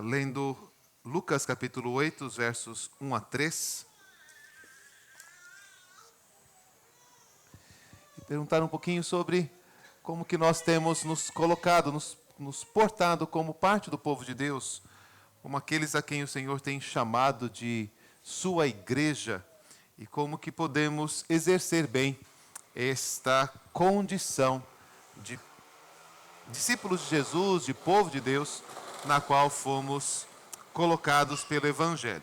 lendo Lucas capítulo 8, os versos 1 a 3. E perguntar um pouquinho sobre como que nós temos nos colocado, nos portado como parte do povo de Deus, como aqueles a quem o Senhor tem chamado de sua igreja, e como que podemos exercer bem esta condição de discípulos de Jesus, de povo de Deus, na qual fomos colocados pelo Evangelho.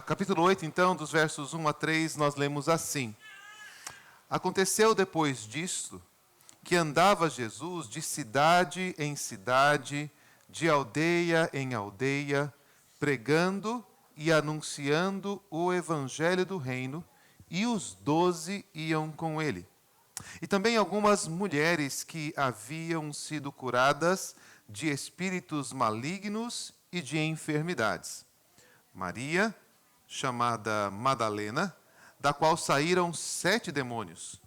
Capítulo 8, então, dos versos 1 a 3, nós lemos assim: Aconteceu depois disto, que andava Jesus de cidade em cidade, de aldeia em aldeia, pregando e anunciando o Evangelho do Reino, e os 12 iam com ele. E também algumas mulheres que haviam sido curadas de espíritos malignos e de enfermidades. Maria, chamada Madalena, da qual saíram 7 demônios.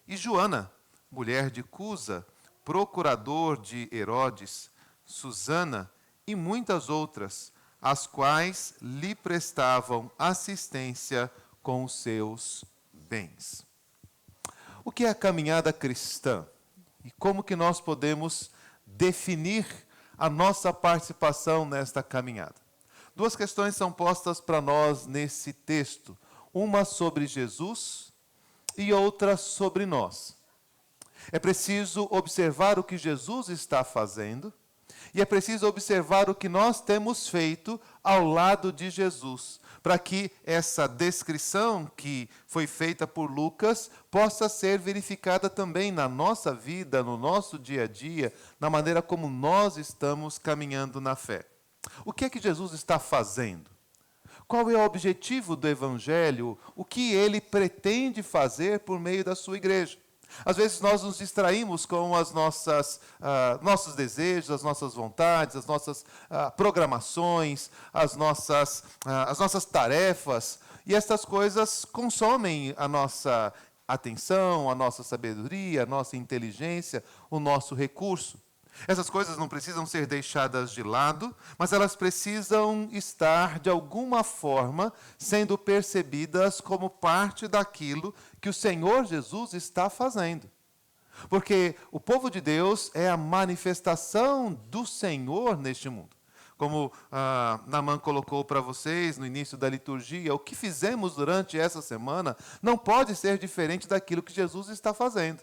E Joana, mulher de Cusa, procurador de Herodes, Susana e muitas outras, as quais lhe prestavam assistência com os seus bens. O que é a caminhada cristã? E como que nós podemos definir a nossa participação nesta caminhada? 2 questões são postas para nós nesse texto. Uma sobre Jesus e outra sobre nós. É preciso observar o que Jesus está fazendo e é preciso observar o que nós temos feito ao lado de Jesus, para que essa descrição que foi feita por Lucas possa ser verificada também na nossa vida, no nosso dia a dia, na maneira como nós estamos caminhando na fé. O que é que Jesus está fazendo? Qual é o objetivo do Evangelho? O que ele pretende fazer por meio da sua igreja? Às vezes nós nos distraímos com as nossos desejos, as nossas vontades, as nossas programações, as nossas tarefas, e essas coisas consomem a nossa atenção, a nossa sabedoria, a nossa inteligência, o nosso recurso. Essas coisas não precisam ser deixadas de lado, mas elas precisam estar, de alguma forma, sendo percebidas como parte daquilo que o Senhor Jesus está fazendo. Porque o povo de Deus é a manifestação do Senhor neste mundo. Como Naman colocou para vocês no início da liturgia, o que fizemos durante essa semana não pode ser diferente daquilo que Jesus está fazendo.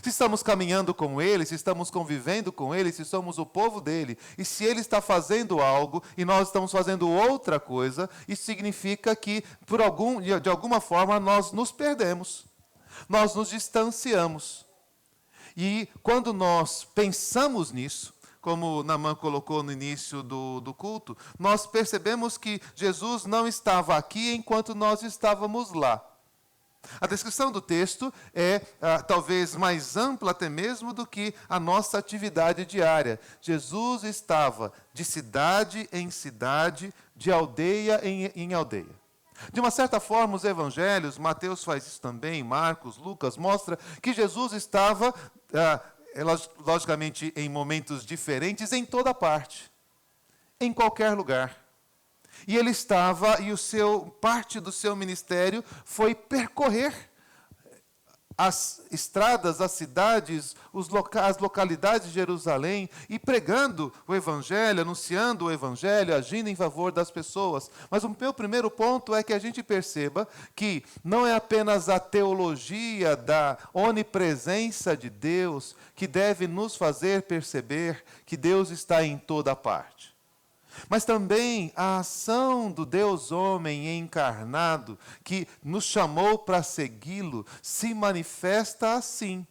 Se estamos caminhando com Ele, se estamos convivendo com Ele, se somos o povo dEle, e se Ele está fazendo algo e nós estamos fazendo outra coisa, isso significa que, de alguma forma, nós nos perdemos, nós nos distanciamos. E quando nós pensamos nisso, como Naman colocou no início do culto, nós percebemos que Jesus não estava aqui enquanto nós estávamos lá. A descrição do texto é talvez mais ampla até mesmo do que a nossa atividade diária. Jesus estava de cidade em cidade, de aldeia em aldeia. De uma certa forma, os evangelhos, Mateus faz isso também, Marcos, Lucas, mostra que Jesus estava, logicamente em momentos diferentes, em toda parte, em qualquer lugar. E ele estava, e parte do seu ministério foi percorrer as estradas, as cidades, as localidades de Jerusalém, e pregando o Evangelho, anunciando o Evangelho, agindo em favor das pessoas. Mas o meu primeiro ponto é que a gente perceba que não é apenas a teologia da onipresença de Deus que deve nos fazer perceber que Deus está em toda parte. Mas também a ação do Deus homem encarnado, que nos chamou para segui-lo, se manifesta assim.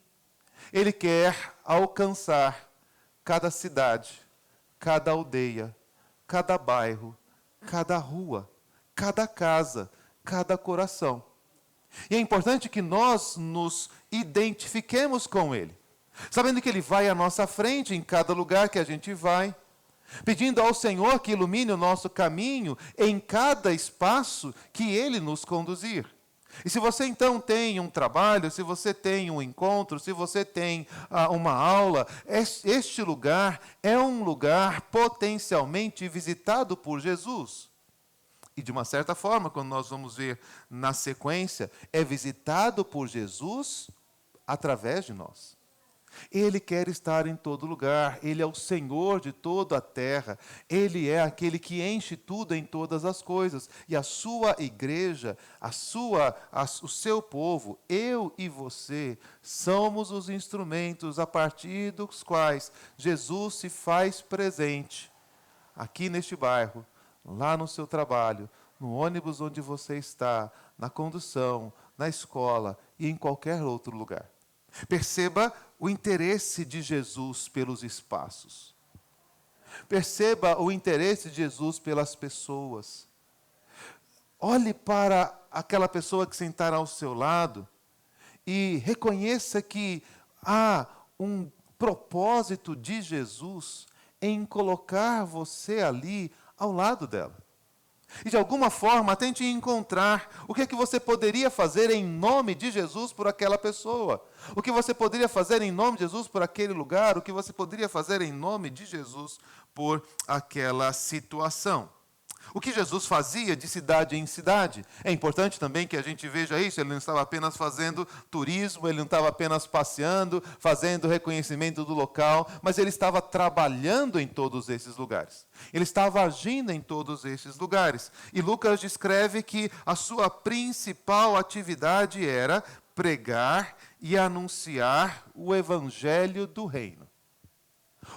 Ele quer alcançar cada cidade, cada aldeia, cada bairro, cada rua, cada casa, cada coração. E é importante que nós nos identifiquemos com ele, sabendo que ele vai à nossa frente em cada lugar que a gente vai, pedindo ao Senhor que ilumine o nosso caminho em cada espaço que Ele nos conduzir. E se você então tem um trabalho, se você tem um encontro, se você tem uma aula, este lugar é um lugar potencialmente visitado por Jesus. E de uma certa forma, quando nós vamos ver na sequência, é visitado por Jesus através de nós. Ele quer estar em todo lugar, Ele é o Senhor de toda a terra, Ele é aquele que enche tudo em todas as coisas. E a sua igreja, o seu povo, eu e você, somos os instrumentos a partir dos quais Jesus se faz presente aqui neste bairro, lá no seu trabalho, no ônibus onde você está, na condução, na escola e em qualquer outro lugar. Perceba o interesse de Jesus pelos espaços. Perceba o interesse de Jesus pelas pessoas. Olhe para aquela pessoa que sentar ao seu lado e reconheça que há um propósito de Jesus em colocar você ali ao lado dela. E de alguma forma, tente encontrar o que é que você poderia fazer em nome de Jesus por aquela pessoa. O que você poderia fazer em nome de Jesus por aquele lugar. O que você poderia fazer em nome de Jesus por aquela situação. O que Jesus fazia de cidade em cidade. É importante também que a gente veja isso. Ele não estava apenas fazendo turismo, ele não estava apenas passeando, fazendo reconhecimento do local, mas ele estava trabalhando em todos esses lugares. Ele estava agindo em todos esses lugares. E Lucas descreve que a sua principal atividade era pregar e anunciar o evangelho do reino.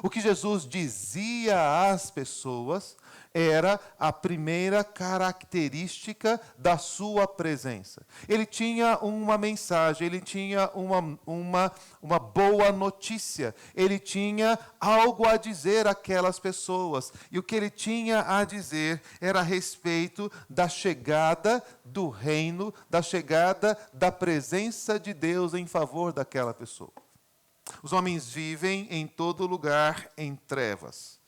O que Jesus dizia às pessoas era a primeira característica da sua presença. Ele tinha uma mensagem, ele tinha uma boa notícia, ele tinha algo a dizer àquelas pessoas. E o que ele tinha a dizer era a respeito da chegada do reino, da chegada da presença de Deus em favor daquela pessoa. Os homens vivem em todo lugar em trevas.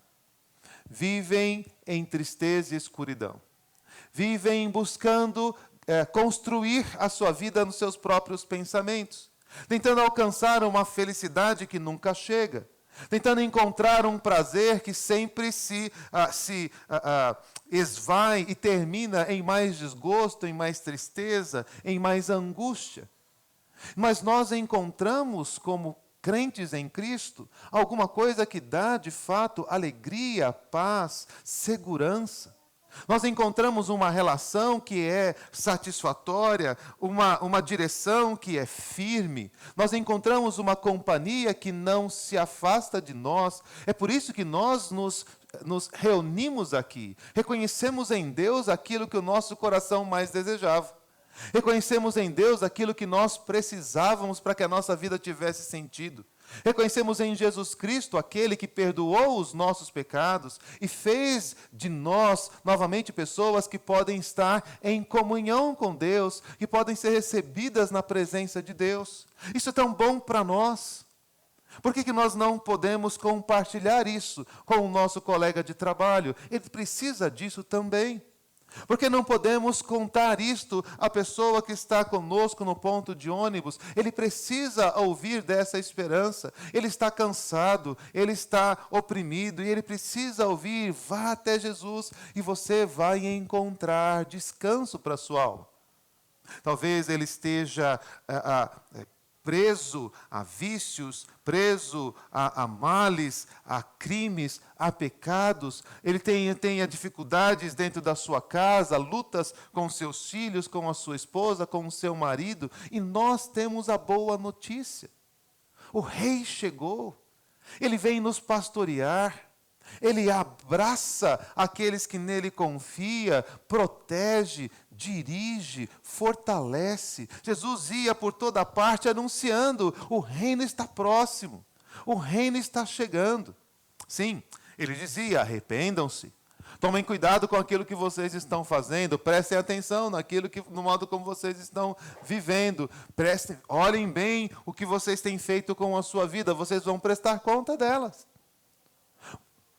Vivem em tristeza e escuridão. Vivem buscando construir a sua vida nos seus próprios pensamentos. Tentando alcançar uma felicidade que nunca chega. Tentando encontrar um prazer que sempre se esvai e termina em mais desgosto, em mais tristeza, em mais angústia. Mas nós encontramos como crentes em Cristo, alguma coisa que dá, de fato, alegria, paz, segurança. Nós encontramos uma relação que é satisfatória, uma direção que é firme. Nós encontramos uma companhia que não se afasta de nós. É por isso que nós nos reunimos aqui. Reconhecemos em Deus aquilo que o nosso coração mais desejava. Reconhecemos em Deus aquilo que nós precisávamos para que a nossa vida tivesse sentido. Reconhecemos em Jesus Cristo aquele que perdoou os nossos pecados e fez de nós novamente pessoas que podem estar em comunhão com Deus, que podem ser recebidas na presença de Deus. Isso é tão bom para nós. Por que nós não podemos compartilhar isso com o nosso colega de trabalho? Ele precisa disso também. Porque não podemos contar isto à pessoa que está conosco no ponto de ônibus. Ele precisa ouvir dessa esperança. Ele está cansado, ele está oprimido e ele precisa ouvir. Vá até Jesus e você vai encontrar descanso para a sua alma. Talvez ele esteja preso a vícios, preso a males, a crimes, a pecados. Ele tenha dificuldades dentro da sua casa, lutas com seus filhos, com a sua esposa, com o seu marido. E nós temos a boa notícia. O rei chegou. Ele vem nos pastorear. Ele abraça aqueles que nele confia, protege, dirige, fortalece. Jesus ia por toda parte anunciando: o reino está próximo, o reino está chegando. Sim, ele dizia: arrependam-se, tomem cuidado com aquilo que vocês estão fazendo, prestem atenção no modo como vocês estão vivendo, olhem bem o que vocês têm feito com a sua vida, vocês vão prestar conta delas.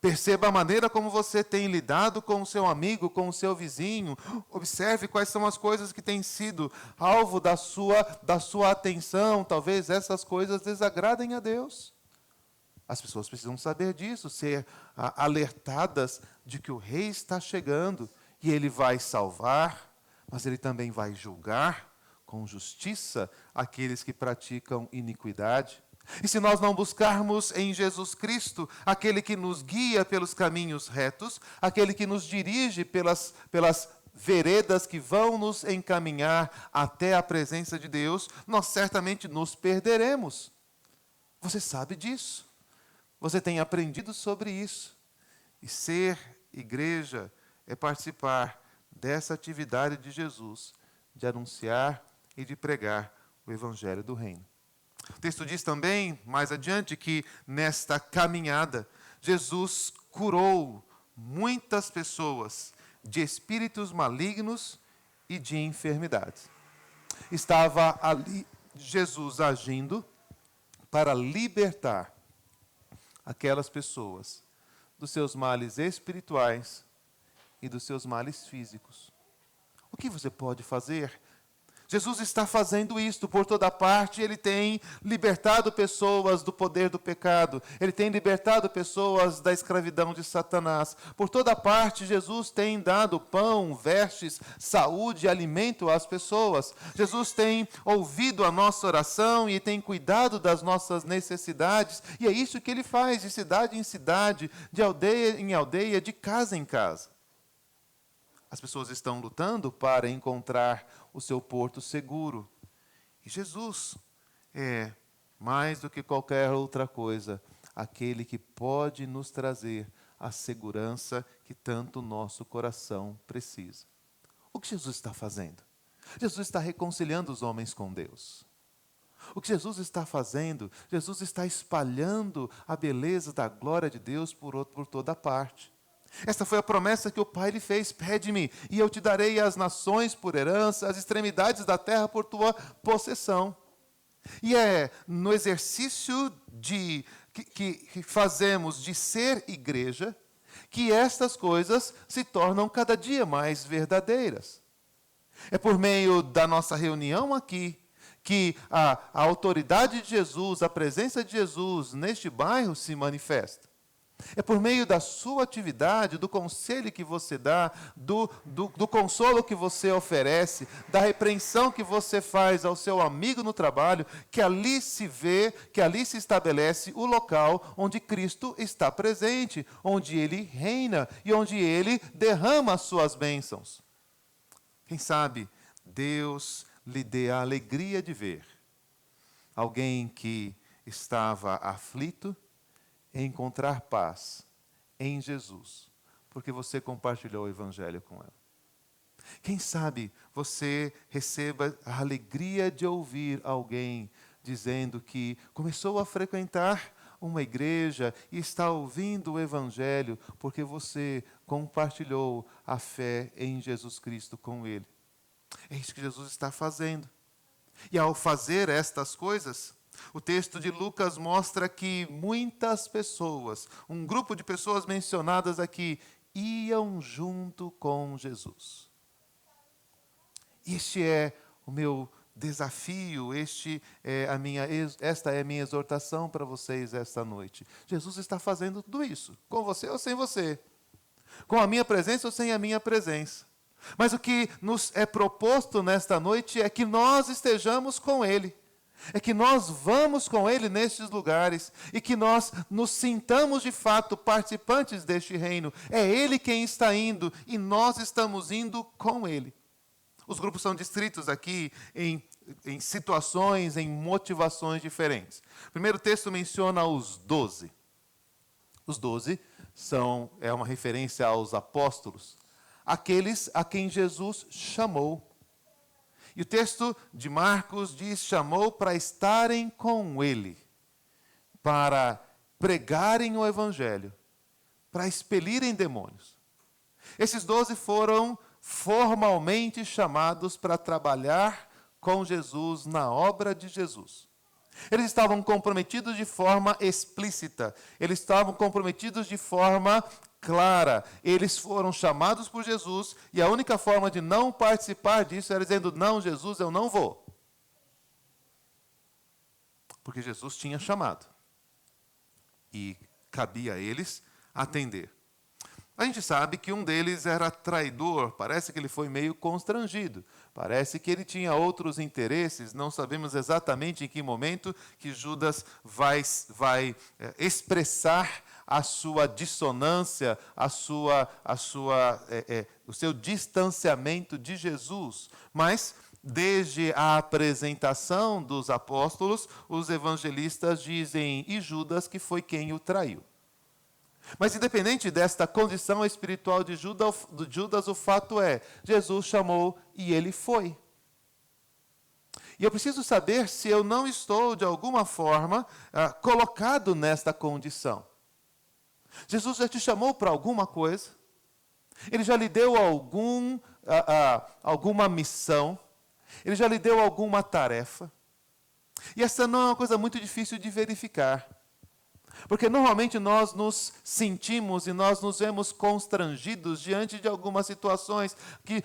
Perceba a maneira como você tem lidado com o seu amigo, com o seu vizinho. Observe quais são as coisas que têm sido alvo da sua atenção. Talvez essas coisas desagradem a Deus. As pessoas precisam saber disso, ser alertadas de que o rei está chegando e ele vai salvar, mas ele também vai julgar com justiça aqueles que praticam iniquidade. E se nós não buscarmos em Jesus Cristo, aquele que nos guia pelos caminhos retos, aquele que nos dirige pelas veredas que vão nos encaminhar até a presença de Deus, nós certamente nos perderemos. Você sabe disso. Você tem aprendido sobre isso. E ser igreja é participar dessa atividade de Jesus, de anunciar e de pregar o Evangelho do Reino. O texto diz também, mais adiante, que nesta caminhada, Jesus curou muitas pessoas de espíritos malignos e de enfermidades. Estava ali Jesus agindo para libertar aquelas pessoas dos seus males espirituais e dos seus males físicos. O que você pode fazer? Jesus está fazendo isto por toda parte. Ele tem libertado pessoas do poder do pecado. Ele tem libertado pessoas da escravidão de Satanás. Por toda parte, Jesus tem dado pão, vestes, saúde, alimento às pessoas. Jesus tem ouvido a nossa oração e tem cuidado das nossas necessidades. E é isso que ele faz, de cidade em cidade, de aldeia em aldeia, de casa em casa. As pessoas estão lutando para encontrar o seu porto seguro. E Jesus é, mais do que qualquer outra coisa, aquele que pode nos trazer a segurança que tanto o nosso coração precisa. O que Jesus está fazendo? Jesus está reconciliando os homens com Deus. O que Jesus está fazendo? Jesus está espalhando a beleza da glória de Deus por toda parte. Esta foi a promessa que o Pai lhe fez: pede-me, e eu te darei as nações por herança, as extremidades da terra por tua possessão. E é no exercício que fazemos de ser igreja que estas coisas se tornam cada dia mais verdadeiras. É por meio da nossa reunião aqui que a autoridade de Jesus, a presença de Jesus neste bairro se manifesta. É por meio da sua atividade, do conselho que você dá, do consolo que você oferece, da repreensão que você faz ao seu amigo no trabalho, que ali se vê, que ali se estabelece o local onde Cristo está presente, onde Ele reina e onde Ele derrama as suas bênçãos. Quem sabe Deus lhe dê a alegria de ver alguém que estava aflito, encontrar paz em Jesus, porque você compartilhou o Evangelho com ela. Quem sabe você receba a alegria de ouvir alguém dizendo que começou a frequentar uma igreja e está ouvindo o Evangelho porque você compartilhou a fé em Jesus Cristo com ele. É isso que Jesus está fazendo. E ao fazer estas coisas, o texto de Lucas mostra que muitas pessoas, um grupo de pessoas mencionadas aqui, iam junto com Jesus. Este é o meu desafio, esta é a minha exortação para vocês esta noite. Jesus está fazendo tudo isso, com você ou sem você, com a minha presença ou sem a minha presença. Mas o que nos é proposto nesta noite é que nós estejamos com Ele. É que nós vamos com Ele nestes lugares e que nós nos sintamos de fato participantes deste reino. É Ele quem está indo e nós estamos indo com Ele. Os grupos são distritos aqui em situações, em motivações diferentes. O primeiro texto menciona os 12. Os 12 é uma referência aos apóstolos, aqueles a quem Jesus chamou. E o texto de Marcos diz: chamou para estarem com Ele, para pregarem o Evangelho, para expelirem demônios. Esses 12 foram formalmente chamados para trabalhar com Jesus na obra de Jesus. Eles estavam comprometidos de forma explícita. Eles estavam comprometidos de forma clara. Eles foram chamados por Jesus e a única forma de não participar disso era dizendo: não, Jesus, eu não vou. Porque Jesus tinha chamado. E cabia a eles atender. A gente sabe que um deles era traidor, parece que ele foi meio constrangido, parece que ele tinha outros interesses, não sabemos exatamente em que momento que Judas vai expressar a sua dissonância, o seu distanciamento de Jesus, mas desde a apresentação dos apóstolos, os evangelistas dizem, e Judas que foi quem o traiu. Mas independente desta condição espiritual de Judas, o fato é, Jesus chamou e ele foi. E eu preciso saber se eu não estou, de alguma forma, colocado nesta condição. Jesus já te chamou para alguma coisa? Ele já lhe deu alguma missão? Ele já lhe deu alguma tarefa? E essa não é uma coisa muito difícil de verificar. Porque normalmente nós nos sentimos e nós nos vemos constrangidos diante de algumas situações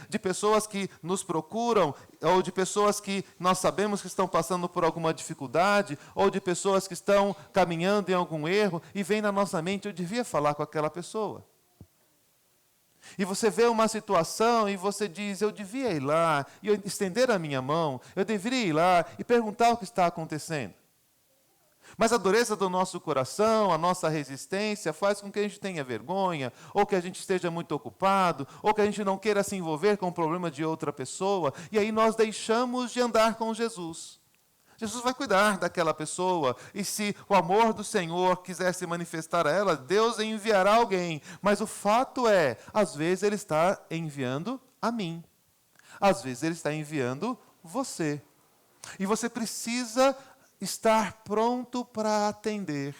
de pessoas que nos procuram, ou de pessoas que nós sabemos que estão passando por alguma dificuldade, ou de pessoas que estão caminhando em algum erro, e vem na nossa mente, eu devia falar com aquela pessoa. E você vê uma situação e você diz, eu devia ir lá, e eu estender a minha mão, eu deveria ir lá e perguntar o que está acontecendo. Mas a dureza do nosso coração, a nossa resistência, faz com que a gente tenha vergonha, ou que a gente esteja muito ocupado, ou que a gente não queira se envolver com o problema de outra pessoa, e aí nós deixamos de andar com Jesus. Jesus vai cuidar daquela pessoa, e se o amor do Senhor quiser se manifestar a ela, Deus enviará alguém. Mas o fato é, às vezes Ele está enviando a mim, às vezes Ele está enviando você. E você precisa estar pronto para atender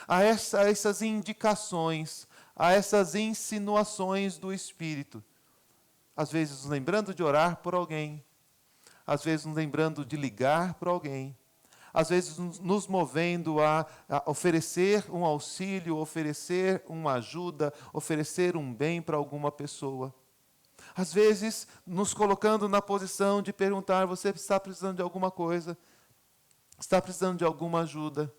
a essas indicações, a essas insinuações do Espírito. Às vezes nos lembrando de orar por alguém, às vezes nos lembrando de ligar para alguém, às vezes nos movendo a oferecer um auxílio, oferecer uma ajuda, oferecer um bem para alguma pessoa. Às vezes nos colocando na posição de perguntar, você está precisando de alguma coisa? Está precisando de alguma ajuda?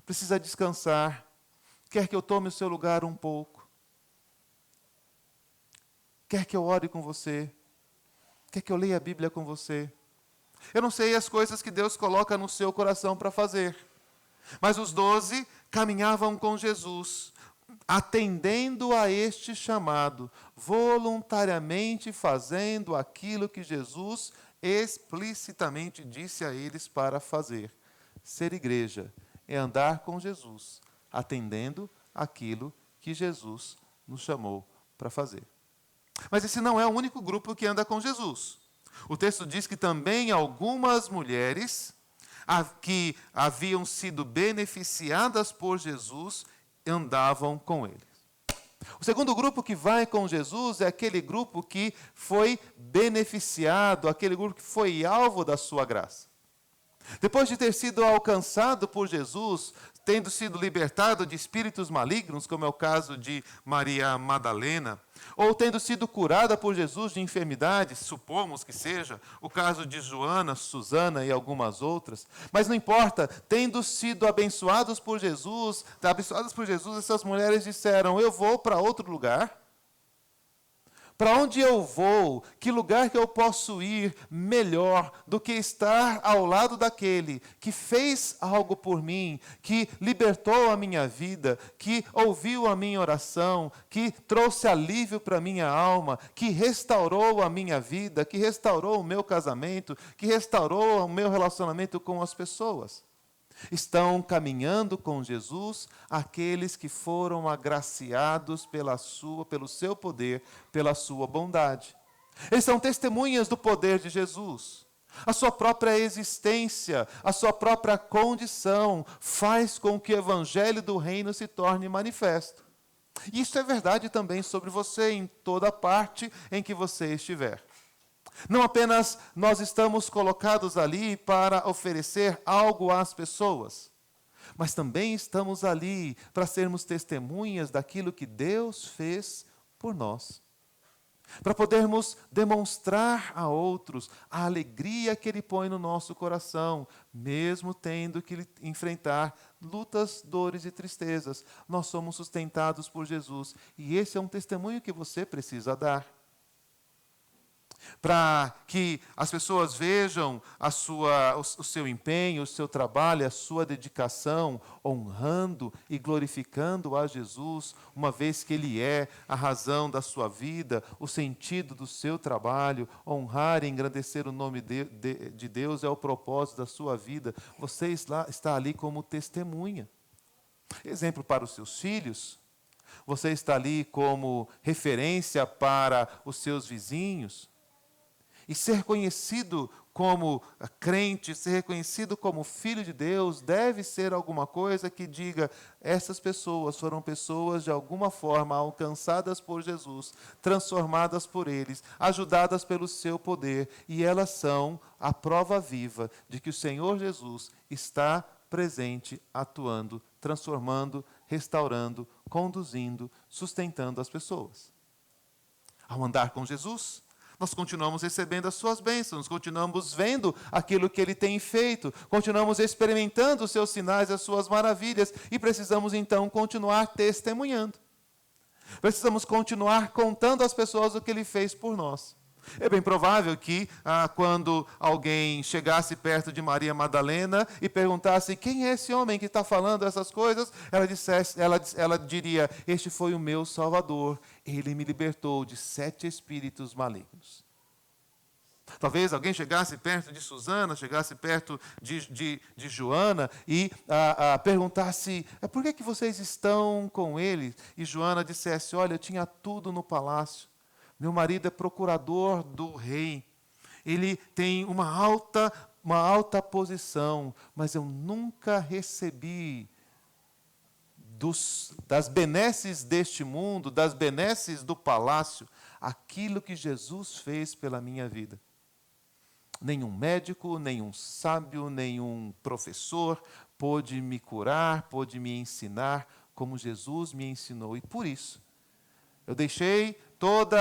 Precisa descansar? Quer que eu tome o seu lugar um pouco? Quer que eu ore com você? Quer que eu leia a Bíblia com você? Eu não sei as coisas que Deus coloca no seu coração para fazer. Mas os 12 caminhavam com Jesus, atendendo a este chamado, voluntariamente fazendo aquilo que Jesus explicitamente disse a eles para fazer. Ser igreja é andar com Jesus, atendendo aquilo que Jesus nos chamou para fazer. Mas esse não é o único grupo que anda com Jesus. O texto diz que também algumas mulheres que haviam sido beneficiadas por Jesus andavam com ele. O segundo grupo que vai com Jesus é aquele grupo que foi beneficiado, aquele grupo que foi alvo da sua graça. Depois de ter sido alcançado por Jesus, tendo sido libertado de espíritos malignos, como é o caso de Maria Madalena, ou tendo sido curada por Jesus de enfermidades, supomos que seja o caso de Joana, Susana e algumas outras, mas não importa, tendo sido abençoadas por Jesus, essas mulheres disseram, eu vou para outro lugar. Para onde eu vou? Que lugar que eu posso ir melhor do que estar ao lado daquele que fez algo por mim, que libertou a minha vida, que ouviu a minha oração, que trouxe alívio para a minha alma, que restaurou a minha vida, que restaurou o meu casamento, que restaurou o meu relacionamento com as pessoas. Estão caminhando com Jesus aqueles que foram agraciados pelo seu poder, pela sua bondade. Eles são testemunhas do poder de Jesus. A sua própria existência, a sua própria condição faz com que o evangelho do reino se torne manifesto. E isso é verdade também sobre você em toda parte em que você estiver. Não apenas nós estamos colocados ali para oferecer algo às pessoas, mas também estamos ali para sermos testemunhas daquilo que Deus fez por nós. Para podermos demonstrar a outros a alegria que Ele põe no nosso coração, mesmo tendo que enfrentar lutas, dores e tristezas. Nós somos sustentados por Jesus e esse é um testemunho que você precisa dar. Para que as pessoas vejam o seu empenho, o seu trabalho, a sua dedicação, honrando e glorificando a Jesus, uma vez que Ele é a razão da sua vida, o sentido do seu trabalho, honrar e engrandecer o nome de Deus é o propósito da sua vida. Você está ali como testemunha. Exemplo para os seus filhos, você está ali como referência para os seus vizinhos. E ser conhecido como crente, ser reconhecido como filho de Deus, deve ser alguma coisa que diga, essas pessoas foram pessoas de alguma forma alcançadas por Jesus, transformadas por eles, ajudadas pelo seu poder, e elas são a prova viva de que o Senhor Jesus está presente, atuando, transformando, restaurando, conduzindo, sustentando as pessoas. Ao andar com Jesus, nós continuamos recebendo as suas bênçãos, continuamos vendo aquilo que Ele tem feito, continuamos experimentando os seus sinais, as suas maravilhas, e precisamos então continuar testemunhando. Precisamos continuar contando às pessoas o que Ele fez por nós. É bem provável que, quando alguém chegasse perto de Maria Madalena e perguntasse quem é esse homem que está falando essas coisas, ela diria, este foi o meu Salvador, ele me libertou de 7 espíritos malignos. Talvez alguém chegasse perto de Susana, chegasse perto de Joana e perguntasse, por que vocês estão com ele? E Joana dissesse, olha, eu tinha tudo no palácio. Meu marido é procurador do rei. Ele tem uma alta posição, mas eu nunca recebi das benesses deste mundo, das benesses do palácio, aquilo que Jesus fez pela minha vida. Nenhum médico, nenhum sábio, nenhum professor pôde me curar, pôde me ensinar como Jesus me ensinou. E por isso, eu deixei todo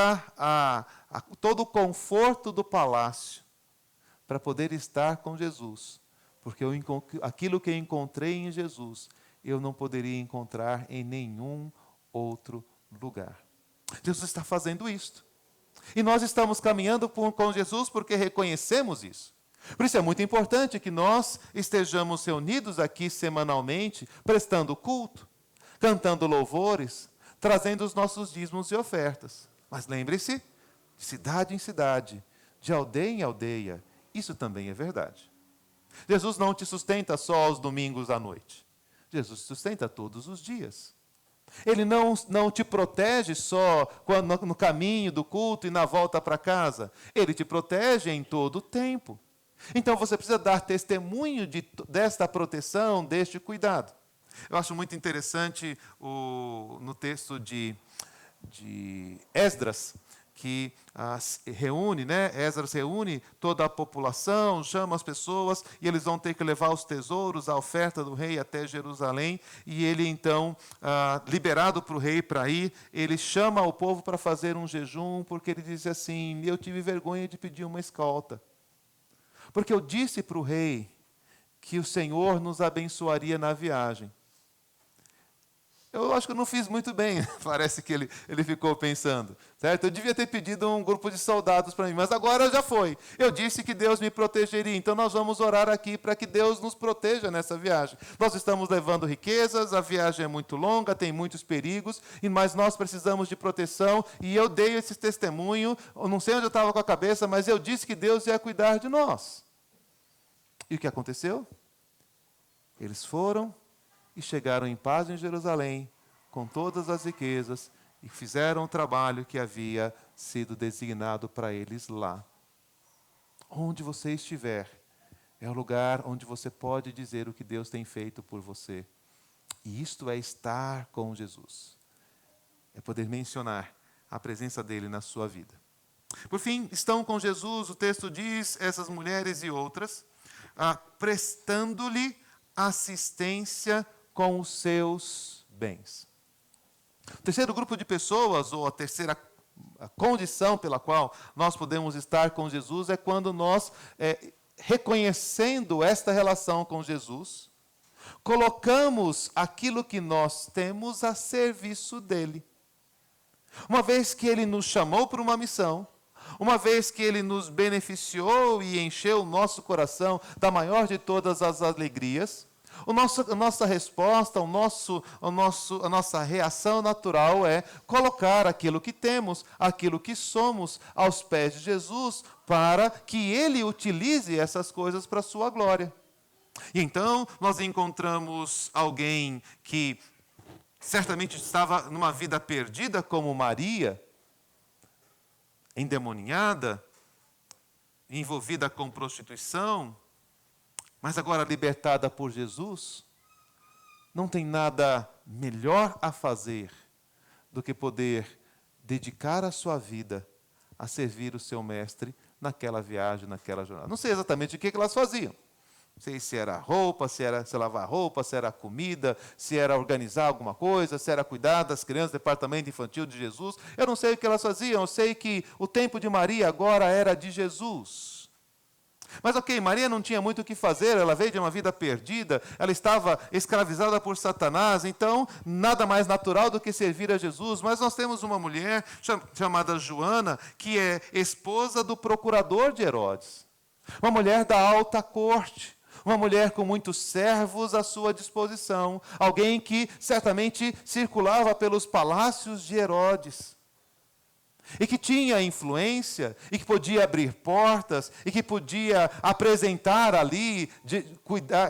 o conforto do palácio para poder estar com Jesus. Porque aquilo que eu encontrei em Jesus, eu não poderia encontrar em nenhum outro lugar. Jesus está fazendo isto. E nós estamos caminhando com Jesus porque reconhecemos isso. Por isso é muito importante que nós estejamos reunidos aqui semanalmente, prestando culto, cantando louvores, trazendo os nossos dízimos e ofertas. Mas lembre-se, de cidade em cidade, de aldeia em aldeia, isso também é verdade. Jesus não te sustenta só aos domingos à noite. Jesus te sustenta todos os dias. Ele não te protege só no caminho do culto e na volta para casa. Ele te protege em todo o tempo. Então você precisa dar testemunho desta proteção, deste cuidado. Eu acho muito interessante no texto de Esdras, que Esdras reúne toda a população, chama as pessoas, e eles vão ter que levar os tesouros, a oferta do rei até Jerusalém, e ele então, liberado para o rei para ir, ele chama o povo para fazer um jejum, porque ele diz assim, eu tive vergonha de pedir uma escolta, porque eu disse para o rei que o Senhor nos abençoaria na viagem. Eu acho que eu não fiz muito bem, parece que ele ficou pensando. Certo? Eu devia ter pedido um grupo de soldados para mim, mas agora já foi. Eu disse que Deus me protegeria, então nós vamos orar aqui para que Deus nos proteja nessa viagem. Nós estamos levando riquezas, a viagem é muito longa, tem muitos perigos, mas nós precisamos de proteção, e eu dei esse testemunho, eu não sei onde eu estava com a cabeça, mas eu disse que Deus ia cuidar de nós. E o que aconteceu? Eles foram e chegaram em paz em Jerusalém, com todas as riquezas, e fizeram o trabalho que havia sido designado para eles lá. Onde você estiver, é o lugar onde você pode dizer o que Deus tem feito por você. E isto é estar com Jesus. É poder mencionar a presença dele na sua vida. Por fim, estão com Jesus, o texto diz, essas mulheres e outras, prestando-lhe assistência com os seus bens. O terceiro grupo de pessoas, ou a terceira condição pela qual nós podemos estar com Jesus, é quando nós, reconhecendo esta relação com Jesus, colocamos aquilo que nós temos a serviço dele. Uma vez que ele nos chamou para uma missão, uma vez que ele nos beneficiou e encheu o nosso coração da maior de todas as alegrias, a nossa resposta, a nossa reação natural é colocar aquilo que temos, aquilo que somos, aos pés de Jesus, para que ele utilize essas coisas para a sua glória. E então nós encontramos alguém que certamente estava numa vida perdida, como Maria, endemoniada, envolvida com prostituição, mas agora libertada por Jesus, não tem nada melhor a fazer do que poder dedicar a sua vida a servir o seu mestre naquela viagem, naquela jornada. Não sei exatamente o que elas faziam. Não sei se era roupa, se era lavar roupa, se era comida, se era organizar alguma coisa, se era cuidar das crianças do departamento infantil de Jesus. Eu não sei o que elas faziam, eu sei que o tempo de Maria agora era de Jesus. Mas ok, Maria não tinha muito o que fazer, ela veio de uma vida perdida, ela estava escravizada por Satanás, então nada mais natural do que servir a Jesus. Mas nós temos uma mulher chamada Joana, que é esposa do procurador de Herodes, uma mulher da alta corte, uma mulher com muitos servos à sua disposição, alguém que certamente circulava pelos palácios de Herodes, e que tinha influência, e que podia abrir portas, e que podia apresentar ali,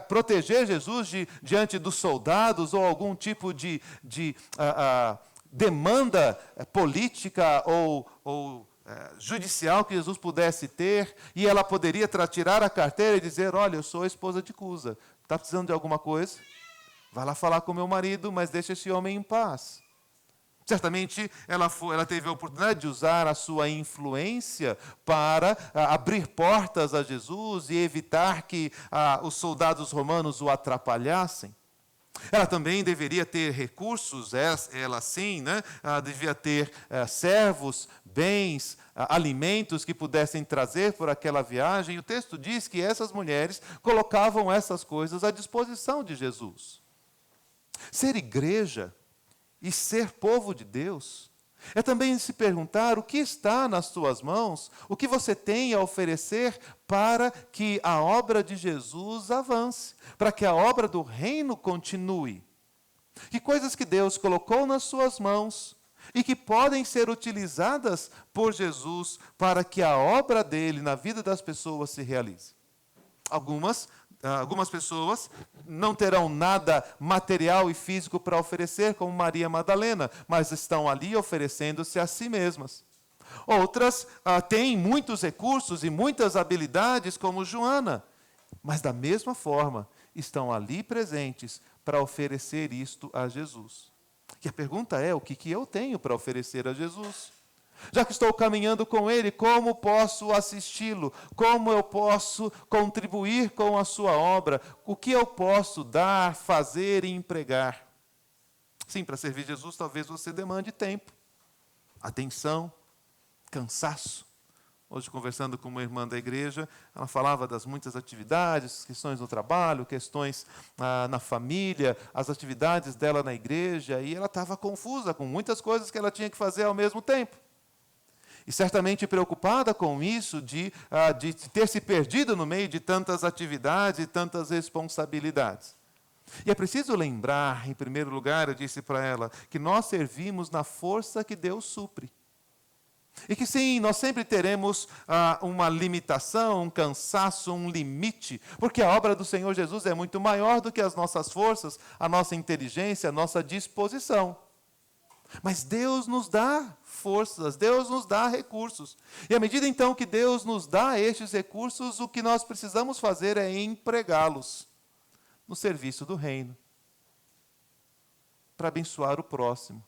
proteger Jesus diante dos soldados, ou algum tipo de demanda política ou judicial que Jesus pudesse ter, e ela poderia tirar a carteira e dizer: olha, eu sou a esposa de Cusa, está precisando de alguma coisa? Vai lá falar com meu marido, mas deixa esse homem em paz. Certamente ela teve a oportunidade de usar a sua influência para abrir portas a Jesus e evitar que os soldados romanos o atrapalhassem. Ela também deveria ter recursos, ela sim, né? Devia ter servos, bens, alimentos que pudessem trazer por aquela viagem. O texto diz que essas mulheres colocavam essas coisas à disposição de Jesus. Ser igreja e ser povo de Deus é também se perguntar o que está nas tuas mãos, o que você tem a oferecer para que a obra de Jesus avance, para que a obra do reino continue. Que coisas que Deus colocou nas suas mãos e que podem ser utilizadas por Jesus para que a obra dele na vida das pessoas se realize. Algumas pessoas não terão nada material e físico para oferecer, como Maria Madalena, mas estão ali oferecendo-se a si mesmas. Outras têm muitos recursos e muitas habilidades, como Joana, mas da mesma forma estão ali presentes para oferecer isto a Jesus. E a pergunta é: o que eu tenho para oferecer a Jesus? Já que estou caminhando com Ele, como posso assisti-lo? Como eu posso contribuir com a sua obra? O que eu posso dar, fazer e empregar? Sim, para servir Jesus, talvez você demande tempo, atenção, cansaço. Hoje, conversando com uma irmã da igreja, ela falava das muitas atividades, questões no trabalho, questões na família, as atividades dela na igreja, e ela estava confusa com muitas coisas que ela tinha que fazer ao mesmo tempo. E certamente preocupada com isso, de ter se perdido no meio de tantas atividades e tantas responsabilidades. E é preciso lembrar, em primeiro lugar, eu disse para ela, que nós servimos na força que Deus supre. E que sim, nós sempre teremos uma limitação, um cansaço, um limite, porque a obra do Senhor Jesus é muito maior do que as nossas forças, a nossa inteligência, a nossa disposição. Mas Deus nos dá forças, Deus nos dá recursos. E à medida então que Deus nos dá estes recursos, o que nós precisamos fazer é empregá-los no serviço do reino, para abençoar o próximo,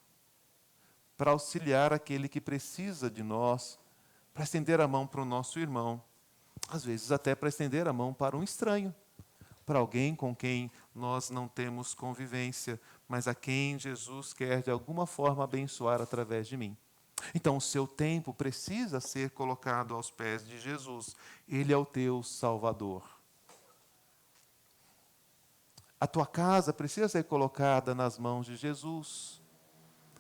para auxiliar aquele que precisa de nós, para estender a mão para o nosso irmão, às vezes até para estender a mão para um estranho, para alguém com quem nós não temos convivência, mas a quem Jesus quer de alguma forma abençoar através de mim. Então, o seu tempo precisa ser colocado aos pés de Jesus. Ele é o teu Salvador. A tua casa precisa ser colocada nas mãos de Jesus,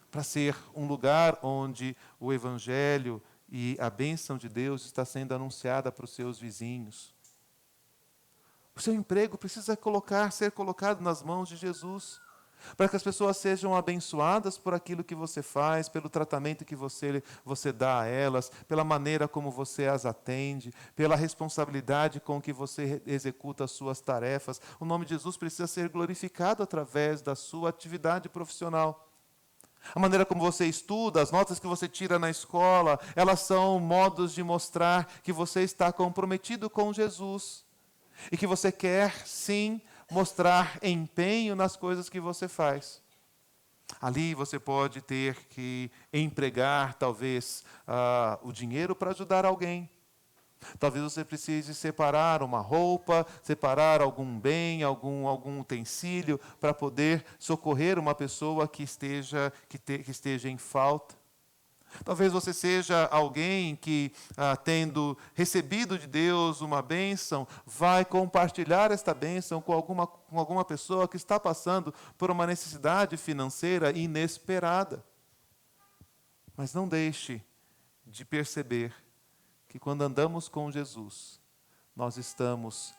para ser um lugar onde o Evangelho e a bênção de Deus está sendo anunciada para os seus vizinhos. O seu emprego precisa ser colocado nas mãos de Jesus, para que as pessoas sejam abençoadas por aquilo que você faz, pelo tratamento que você dá a elas, pela maneira como você as atende, pela responsabilidade com que você executa as suas tarefas. O nome de Jesus precisa ser glorificado através da sua atividade profissional. A maneira como você estuda, as notas que você tira na escola, elas são modos de mostrar que você está comprometido com Jesus e que você quer, sim, mostrar empenho nas coisas que você faz. Ali você pode ter que empregar, talvez, o dinheiro para ajudar alguém. Talvez você precise separar uma roupa, separar algum bem, algum utensílio, para poder socorrer uma pessoa que esteja em falta. Talvez você seja alguém que, tendo recebido de Deus uma bênção, vai compartilhar esta bênção com alguma pessoa que está passando por uma necessidade financeira inesperada. Mas não deixe de perceber que quando andamos com Jesus, nós devemos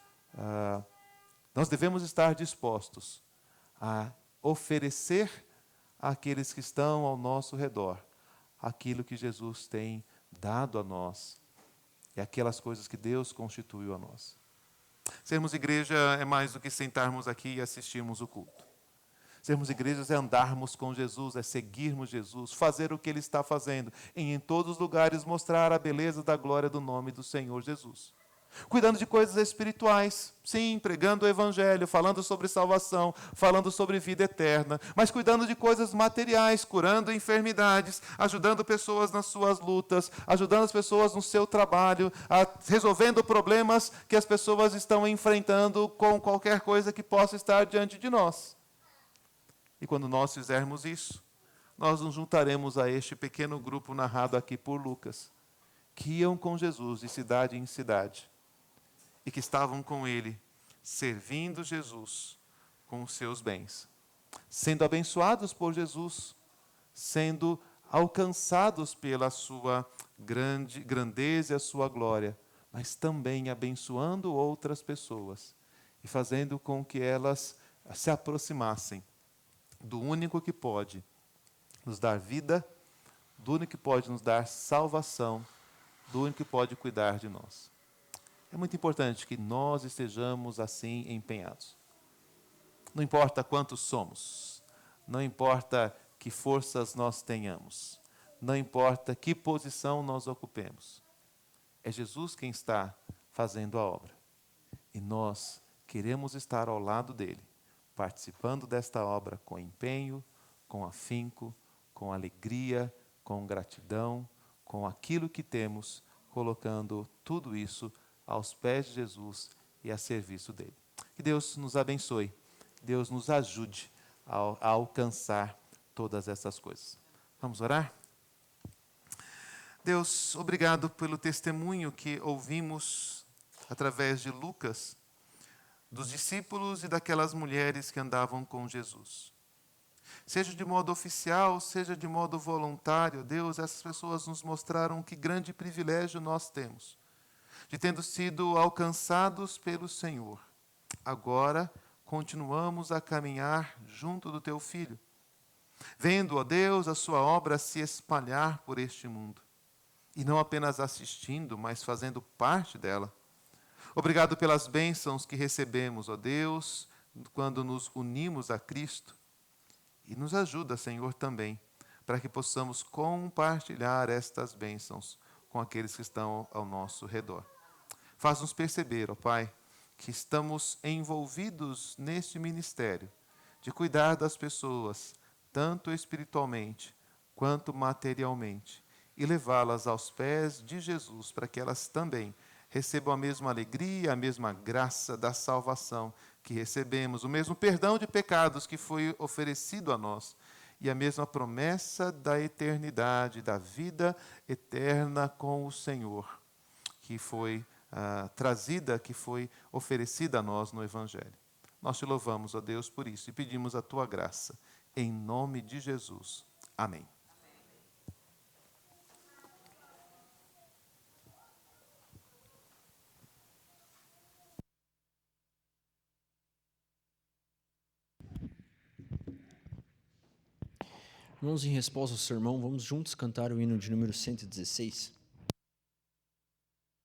estar dispostos a oferecer àqueles que estão ao nosso redor aquilo que Jesus tem dado a nós e aquelas coisas que Deus constituiu a nós. Sermos igreja é mais do que sentarmos aqui e assistirmos o culto. Sermos igrejas é andarmos com Jesus, é seguirmos Jesus, fazer o que Ele está fazendo, e em todos os lugares mostrar a beleza da glória do nome do Senhor Jesus. Cuidando de coisas espirituais, sim, pregando o Evangelho, falando sobre salvação, falando sobre vida eterna, mas cuidando de coisas materiais, curando enfermidades, ajudando pessoas nas suas lutas, ajudando as pessoas no seu trabalho, resolvendo problemas que as pessoas estão enfrentando com qualquer coisa que possa estar diante de nós. E quando nós fizermos isso, nós nos juntaremos a este pequeno grupo narrado aqui por Lucas, que iam com Jesus de cidade em cidade, e que estavam com Ele, servindo Jesus com os seus bens, sendo abençoados por Jesus, sendo alcançados pela sua grandeza e a sua glória, mas também abençoando outras pessoas e fazendo com que elas se aproximassem do único que pode nos dar vida, do único que pode nos dar salvação, do único que pode cuidar de nós. É muito importante que nós estejamos assim empenhados. Não importa quantos somos, não importa que forças nós tenhamos, não importa que posição nós ocupemos. É Jesus quem está fazendo a obra. E nós queremos estar ao lado dele, participando desta obra com empenho, com afinco, com alegria, com gratidão, com aquilo que temos, colocando tudo isso aos pés de Jesus e a serviço dele. Que Deus nos abençoe, que Deus nos ajude a alcançar todas essas coisas. Vamos orar? Deus, obrigado pelo testemunho que ouvimos através de Lucas, dos discípulos e daquelas mulheres que andavam com Jesus. Seja de modo oficial, seja de modo voluntário, Deus, essas pessoas nos mostraram que grande privilégio nós temos de tendo sido alcançados pelo Senhor. Agora, continuamos a caminhar junto do Teu Filho, vendo, ó Deus, a Sua obra se espalhar por este mundo, e não apenas assistindo, mas fazendo parte dela. Obrigado pelas bênçãos que recebemos, ó Deus, quando nos unimos a Cristo, e nos ajuda, Senhor, também, para que possamos compartilhar estas bênçãos com aqueles que estão ao nosso redor. Faz-nos perceber, ó Pai, que estamos envolvidos neste ministério de cuidar das pessoas, tanto espiritualmente quanto materialmente, e levá-las aos pés de Jesus, para que elas também recebam a mesma alegria, a mesma graça da salvação que recebemos, o mesmo perdão de pecados que foi oferecido a nós e a mesma promessa da eternidade, da vida eterna com o Senhor, que foi trazida, que foi oferecida a nós no Evangelho. Nós te louvamos, ó Deus, por isso e pedimos a tua graça, em nome de Jesus. Amém. Irmãos, em resposta ao sermão, vamos juntos cantar o hino de número 116.